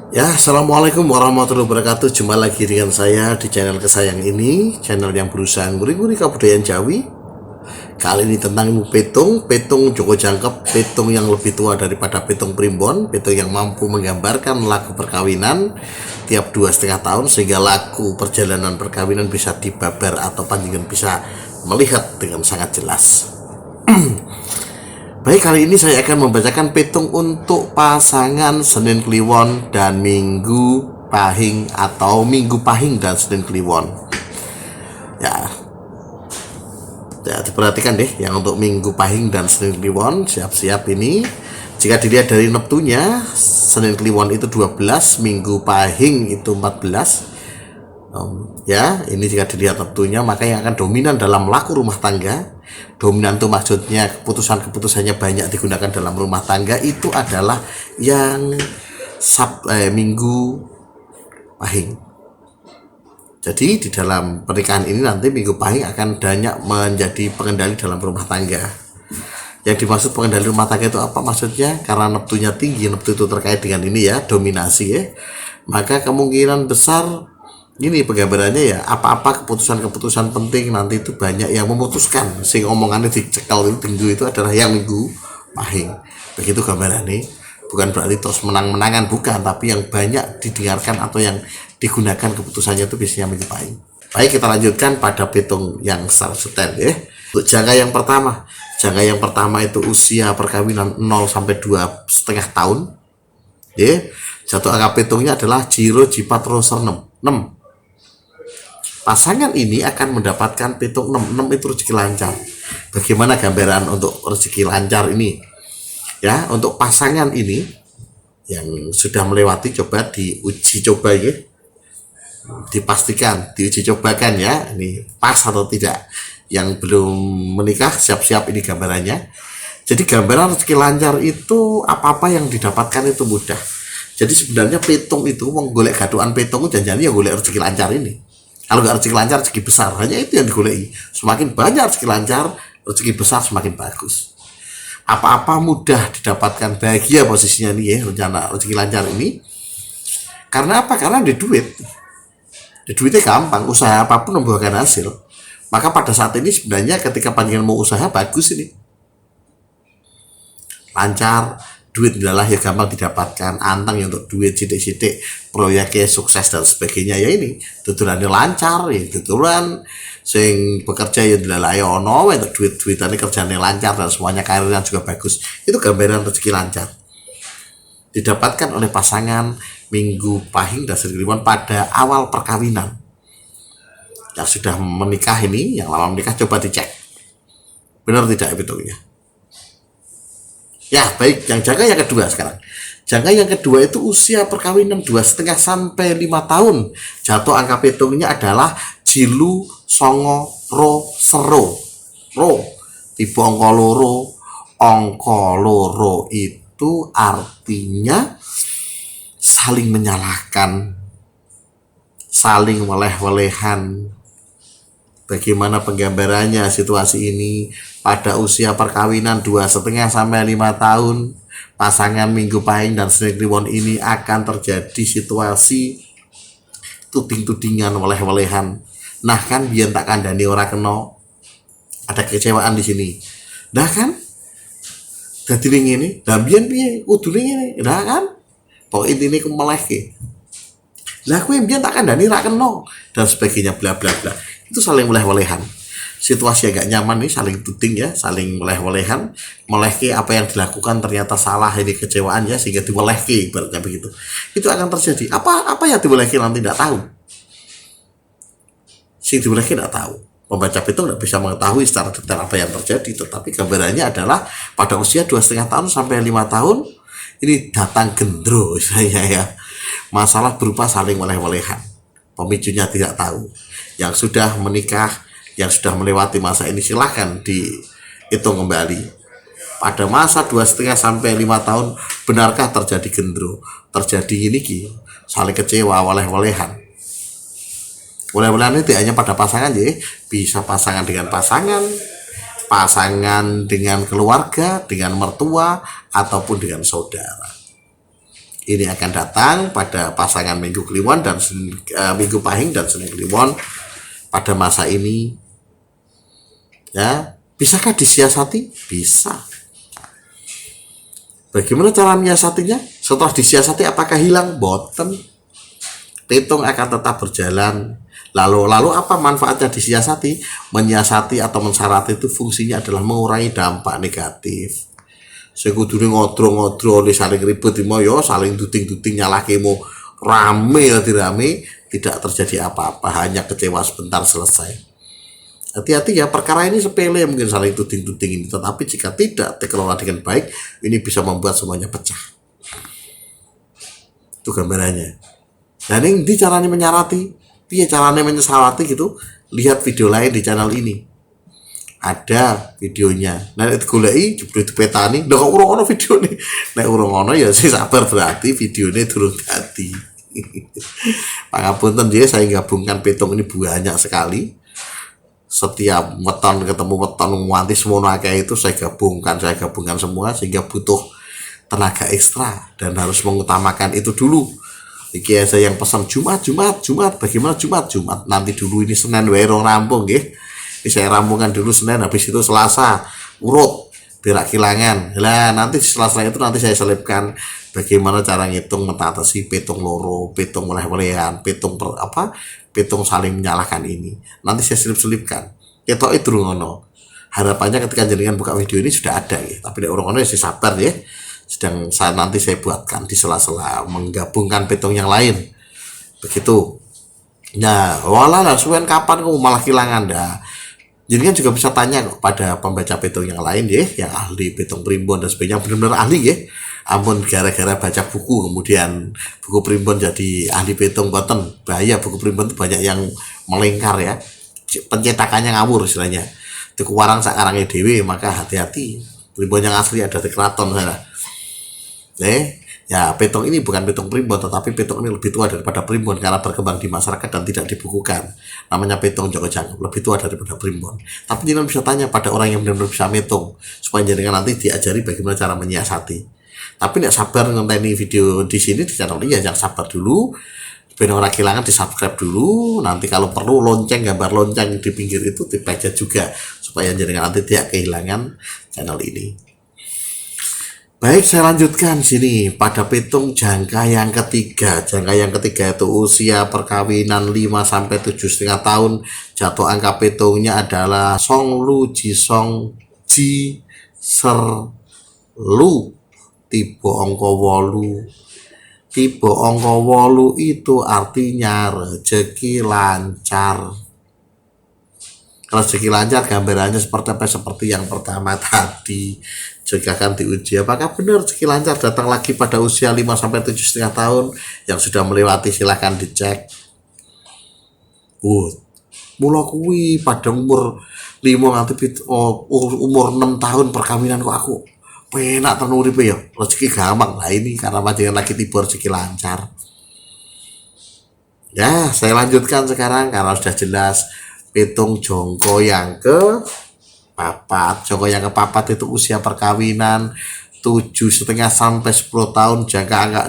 Ya, assalamualaikum warahmatullahi wabarakatuh. Jumpa lagi dengan saya di channel kesayang ini, channel yang berusaha nguri-nguri kebudayaan Jawi. Kali ini tentang ilmu petung, petung Joko Jangkep, petung yang lebih tua daripada petung Primbon, petung yang mampu menggambarkan laku perkawinan tiap 2,5 tahun sehingga laku perjalanan perkawinan bisa dibabar atau panjenengan bisa melihat dengan sangat jelas. Baik, kali ini saya akan membacakan petung untuk pasangan Senin Kliwon dan Minggu Pahing atau Minggu Pahing dan Senin Kliwon. Ya, ya diperhatikan deh yang untuk Minggu Pahing dan Senin Kliwon, siap-siap ini. Jika dilihat dari neptunya, Senin Kliwon itu 12, Minggu Pahing itu 14. Ya, ini jika dilihat neptunya, maka yang akan dominan dalam laku rumah tangga, dominan itu maksudnya keputusan-keputusannya banyak digunakan dalam rumah tangga, itu adalah yang Minggu Pahing. Jadi di dalam pernikahan ini nanti Minggu Pahing akan banyak menjadi pengendali dalam rumah tangga. Yang dimaksud pengendali rumah tangga itu apa maksudnya? Karena neptunya tinggi, neptu itu terkait dengan ini ya, dominasi ya. Maka kemungkinan besar ini penggambarannya ya, apa-apa keputusan-keputusan penting nanti itu banyak yang memutuskan, sing omongannya dicekal itu minggu itu adalah yang Minggu Pahing. Begitu gambarannya. Bukan berarti terus menang-menangan, bukan, tapi yang banyak didengarkan atau yang digunakan keputusannya itu biasanya Minggu Pahing. Baik, kita lanjutkan pada petung yang selanjutnya ya. Untuk jangka yang pertama itu usia perkawinan 0 sampai 2,5 tahun. Ya. Jatuh angka petungnya adalah Jiro Jipat Roser 6. Pasangan ini akan mendapatkan petung 6 itu rezeki lancar. Bagaimana gambaran untuk rezeki lancar ini? Ya, untuk pasangan ini yang sudah melewati, coba diuji coba ya. Dipastikan, diuji cobakan ya, ini pas atau tidak. Yang belum menikah siap-siap ini gambarannya. Jadi gambaran rezeki lancar itu apa-apa yang didapatkan itu mudah. Jadi sebenarnya petung itu menggolek gaduhan petung janjinya ya golek rezeki lancar ini. Kalau nggak rezeki lancar, rezeki besar, hanya itu yang digoleki. Semakin banyak rezeki lancar, rezeki besar semakin bagus. Apa-apa mudah didapatkan, bahagia posisinya nih ya, rencana rezeki lancar ini. Karena apa? Karena ada duit. Ada duitnya gampang, usaha apapun membuahkan hasil. Maka pada saat ini sebenarnya ketika panjangan mau usaha, bagus ini. Lancar, duit adalah ya gampang didapatkan, antang ya untuk duit sidik-sidik, proyeknya sukses dan sebagainya ya ini tuturannya lancar ya, tuturan sing bekerja ya adalah ya ono untuk duit-duitannya kerjanya lancar dan semuanya karirnya juga bagus. Itu gambaran rezeki lancar didapatkan oleh pasangan Minggu Pahing dan Senin Kliwon pada awal perkawinan. Yang sudah menikah ini, yang lama menikah, coba dicek benar tidak betulnya. Ya, baik, yang jangka yang kedua sekarang. Jangka yang kedua itu usia perkawinan 2,5 sampai 5 tahun. Jatuh angka petungnya adalah Jilu Songo Ro Sero. Ro tipe angka loro. Angka loro itu artinya saling menyalahkan, saling weleh-welehan. Bagaimana penggambarannya situasi ini pada usia perkawinan 2,5 sampai 5 tahun, pasangan Minggu Pahing dan Senin Kliwon ini akan terjadi situasi tuding-tudingan, weleh-welehan. Nah kan biar tak kandani ora kena, ada kekecewaan di sini. Dah kan? Dadi ning ngene, lah biyen piye? Kudune ngene. Dah kan? Pokok intine ku melehke. Lah kowe biyen tak kandani ra kena dan sebagainya bla bla bla. Itu saling weleh-welehan. Situasi agak nyaman nih, saling tuding ya, saling weleh-welehan, melehke apa yang dilakukan ternyata salah, ini kecewaan ya, sehingga diwelehke ibaratnya begitu. Itu akan terjadi. Apa yang diwelehke nanti tidak tahu. Sing diwelehke tidak tahu. Pembaca itu tidak bisa mengetahui secara detail apa yang terjadi, tetapi gambarannya adalah pada usia 2,5 tahun sampai 5 tahun ini datang gendro saya ya. Masalah berupa saling weleh-welehan. Pemicunya tidak tahu. Yang sudah menikah, yang sudah melewati masa ini silahkan dihitung kembali. Pada masa 2,5 sampai 5 tahun benarkah terjadi gendro? Terjadi ini ki, saling kecewa, weleh-welehan. Weleh-welehan itu hanya pada pasangan ya, bisa pasangan dengan pasangan, pasangan dengan keluarga, dengan mertua, ataupun dengan saudara. ini akan datang pada pasangan Minggu Kliwon dan Minggu Pahing dan Senin Kliwon pada masa ini. Ya, bisakah disiasati? Bisa. Bagaimana cara menyiasatinya? Setelah disiasati apakah hilang? Boten. Petung akan tetap berjalan. Lalu apa manfaatnya disiasati? Menyiasati atau mensyaratati itu fungsinya adalah mengurangi dampak negatif. Sekudune ngodro-ngodro saling ribut yo saling duting-duting nyalahke mau rame tidak terjadi apa-apa, hanya kecewa sebentar selesai. Hati-hati ya, perkara ini sepele mungkin saling tuding-tuding ini, tetapi jika tidak dikelola dengan baik, ini bisa membuat semuanya pecah. Itu gambarannya. Nah, ini caranya menyarati, caranya menyesawati gitu. Lihat video lain di channel ini, ada videonya. Nah, itu goleki jebule dipetani, ndak kok urung ono video nih. Nek urung ono ya sih sabar, berarti videonya durung dadi. Pangapunten ya, saya gabungkan petung ini banyak sekali. Setiap weton ketemu weton nganti semono akeh itu saya gabungkan semua sehingga butuh tenaga ekstra dan harus mengutamakan itu dulu. Iki saya yang pesan Jumat, bagaimana Jumat? Nanti dulu ini Senin wae rampung nggih. Ini saya rampungkan dulu Senin, habis itu Selasa urut biar kilangan. Lah nanti Selasa itu nanti saya selipkan bagaimana cara ngitung mengatasi petung loro, petung weleh-welehan, petung saling menyalahkan ini. Nanti saya selipkan. Ketok itu ngono. Harapannya ketika jenengan buka video ini sudah ada ya. Tapi nek orang ngono ya sabar ya. Sedang nanti saya buatkan di sela-sela menggabungkan petung yang lain. Begitu. Nah, walah suwen kapan kamu malah kilangan dah. Jadi kan juga bisa tanya kok pada pembaca petung yang lain ya, yang ahli petung primbon dan sebagainya, benar-benar ahli ya. Ampun gara-gara baca buku kemudian buku primbon jadi ahli petung, boten bahaya. Buku primbon itu banyak yang melingkar ya, pencetakannya ngawur istilahnya. Di warang sakarangnya dewi, maka hati-hati. Primbon yang asli ada di keraton sana. Ya petung ini bukan petung primbon, tetapi petung ini lebih tua daripada primbon karena berkembang di masyarakat dan tidak dibukukan. Namanya petung Joko Jangkep, lebih tua daripada primbon. Tapi jangan bisa tanya pada orang yang benar-benar bisa metung supaya jangan nanti diajari bagaimana cara menyiasati. Tapi nek sabar ngenteni video di sini di channel ini ya, jangan sabar dulu. Ben ora kehilangan di subscribe dulu. Nanti kalau perlu gambar lonceng di pinggir itu dipencet juga supaya jangan nanti tidak kehilangan channel ini. Baik, saya lanjutkan sini pada petung jangka yang ketiga. Jangka yang ketiga itu usia perkawinan 5-7,5 tahun. Jatuh angka petungnya adalah Song Lu Ji Song Ji Ser Lu. Tipe angka 8. Tipe angka 8 itu artinya rezeki lancar. Rezeki lancar gambarannya seperti apa? Seperti yang pertama tadi. Juga akan diuji apakah benar rezeki lancar datang lagi pada usia 5-7,5 tahun. Yang sudah melewati silahkan dicek. Mula kuwi pada umur 5 nganti umur 6 tahun perkawinan kok aku penak tenan uripe ya, rezeki gampang. Lah ini karena panjenengan lagi tiba rezeki lancar. Ya, saya lanjutkan sekarang karena sudah jelas. Petung jongko yang ke papat. Jongko yang ke papat itu usia perkawinan 7,5 sampai 10 tahun.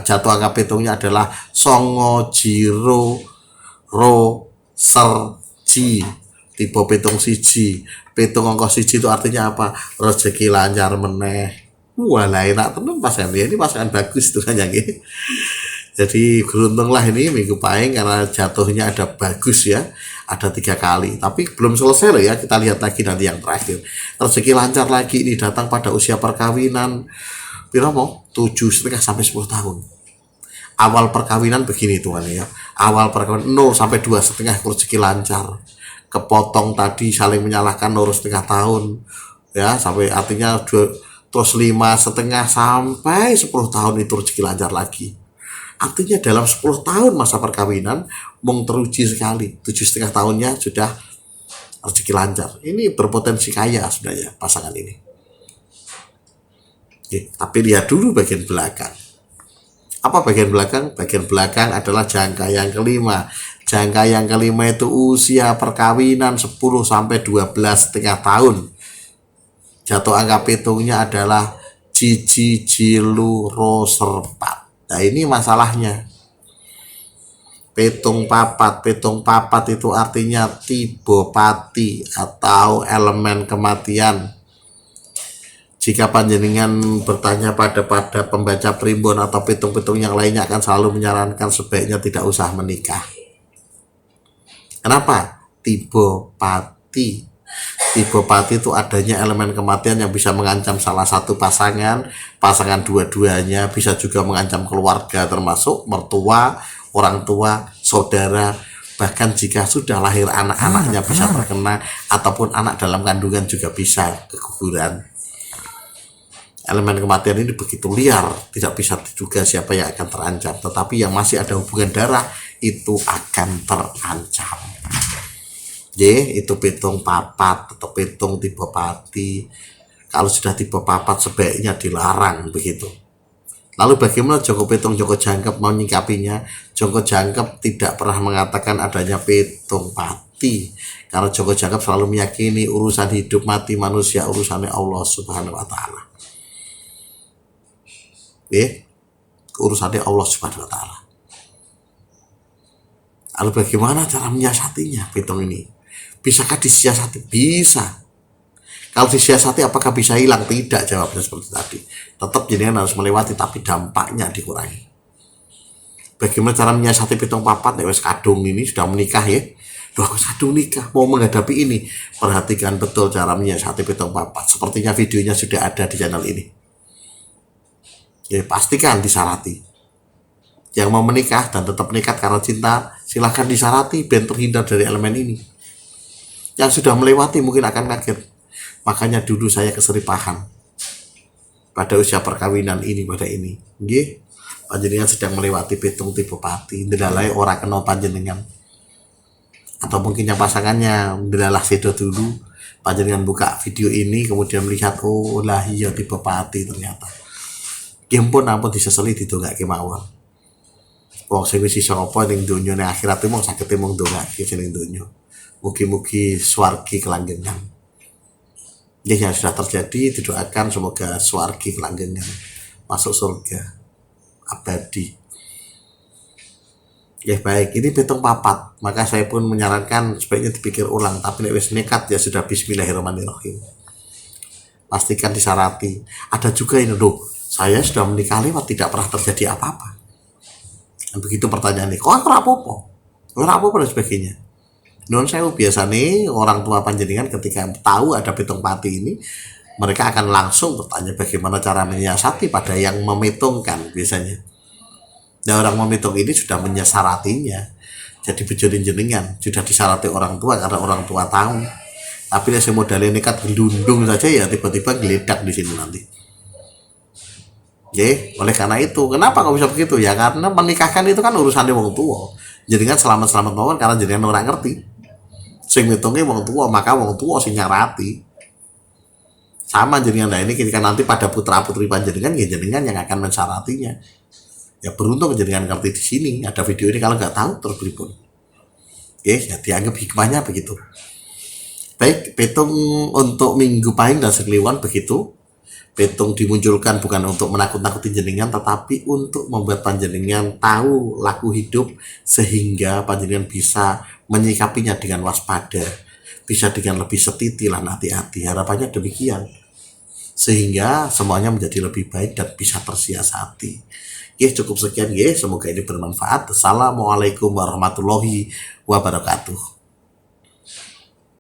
Jatuh angka petungnya adalah Songo Jiro Ro Ser Ji. Tipe petung siji. Petung angka siji itu artinya apa? Rezeki lancar meneh. Walah enak tenan pasangan ini, pasangan bagus itu kan ya. Jadi beruntunglah ini Minggu Pahing karena jatuhnya ada bagus ya, ada 3 kali. Tapi belum selesai loh ya, kita lihat lagi nanti yang terakhir. Rezeki lancar lagi ini datang pada usia perkawinan pira mau 7,5 sampai 10 tahun. Awal perkawinan begini tuan ya. Awal perkawinan 0 sampai 2,5 rezeki lancar. Kepotong tadi saling menyalahkan 0,5 tahun ya, sampai artinya terus 5,5 sampai 10 tahun itu rezeki lancar lagi. Artinya dalam 10 tahun masa perkawinan mung teruji sekali. 7,5 tahunnya sudah rezeki lancar. Ini berpotensi kaya sebenarnya pasangan ini. Oke, tapi lihat dulu bagian belakang. Apa bagian belakang? Bagian belakang adalah jangka yang kelima. Jangka yang kelima itu usia perkawinan 10 sampai 12,5 tahun. Jatuh angka petungnya adalah Jiji Jilu Ro Serpat. Nah ini masalahnya. Petung papat itu artinya tiba pati atau elemen kematian. Jika panjenengan bertanya pada pembaca primbon atau petung-petung yang lainnya, akan selalu menyarankan sebaiknya tidak usah menikah. Kenapa? Tiba pati itu adanya elemen kematian yang bisa mengancam salah satu pasangan dua-duanya, bisa juga mengancam keluarga termasuk mertua, orang tua, saudara, bahkan jika sudah lahir anak-anaknya bisa terkena, ataupun anak dalam kandungan juga bisa keguguran. Elemen kematian ini begitu liar, tidak bisa diduga siapa yang akan terancam, tetapi yang masih ada hubungan darah itu akan terancam. Itu petung papat atau petung tipe pati. Kalau sudah tipe papat sebaiknya dilarang begitu. Lalu bagaimana Joko Petung Joko Jangkep mau nyikapinya? Joko Jangkep tidak pernah mengatakan adanya petung pati, karena Joko Jangkep selalu meyakini urusan hidup mati manusia urusannya Allah Subhanahu wa Ta'ala. Urusannya Allah Subhanahu wa Ta'ala. Lalu bagaimana cara menyiasatinya petung ini? Bisakah disiasati? Bisa. Kalau disiasati apakah bisa hilang? Tidak, jawabnya seperti tadi. Tetap jenengan harus melewati, tapi dampaknya dikurangi. Bagaimana cara menyiasati petung papat? Wes kadung ini sudah menikah ya. Kadung nikah, mau menghadapi ini. Perhatikan betul cara menyiasati petung papat. Sepertinya videonya sudah ada di channel ini. Pastikan disarati. Yang mau menikah dan tetap nekat karena cinta, silahkan disarati biar terhindar dari elemen ini. Yang sudah melewati mungkin akan kaget. Makanya dulu saya keseripahan pada usia perkawinan ini pada ini. Panjenengan sedang melewati petung tipe pati, ndelalai ora kena panjenengan. Atau mungkin yang pasangannya ndelalah sedo dulu, panjenengan buka video ini kemudian melihat, oh lah iya tipe pati ternyata. Pun ampun diseseli didongake mawon. Wong sing wis iso apa ning donya ning akhirat mung saged mung ndongake ning donya. Mugi-mugi swargi kelanggengan. Yang sudah terjadi didoakan semoga swargi kelanggengan, masuk surga abadi. Baik, ini petung papat, maka saya pun menyarankan sebaiknya dipikir ulang. Tapi nek wis nekat ya sudah bismillahirrahmanirrahim. Pastikan disarati. Ada juga ini loh, saya sudah menikah lewat tidak pernah terjadi apa-apa. Dan begitu pertanyaannya, kok ora apa-apa dan sebagainya. Non saya biasa nih orang tua panjenengan ketika tahu ada petung pati ini, mereka akan langsung bertanya bagaimana cara menyiasati pada yang memetungkan biasanya. Dan orang memitung ini sudah menyasaratinya. Jadi bejonin jenengan sudah disarati orang tua karena orang tua tahu. Tapi saya modalnya nekat gelundung saja ya tiba-tiba geledak di sini nanti. Oleh karena itu, kenapa kok bisa begitu? Ya karena menikahkan itu kan urusannya wong tua. Jenengan selamat-selamat mawon karena jenengan orang ngerti. Sing ngitungnya wong tua, maka wong tua sing nyarati. Sama jenengan ini ketika nanti pada putra-putri panjenengan, ya jenengan yang akan mensaratinya. Ya beruntung jenengan ngerti di sini, ada video ini, kalau nggak tahu terus pripun. Ya dianggap hikmahnya begitu. Baik, petung untuk Minggu Pahing dan Sekliwon begitu. Petung dimunculkan bukan untuk menakut-nakuti jenengan, tetapi untuk membuat panjenengan tahu laku hidup sehingga panjenengan bisa menyikapinya dengan waspada, bisa dengan lebih setiti dan hati-hati. Harapannya demikian, sehingga semuanya menjadi lebih baik dan bisa tersiasati. Cukup sekian semoga ini bermanfaat. Assalamualaikum warahmatullahi wabarakatuh.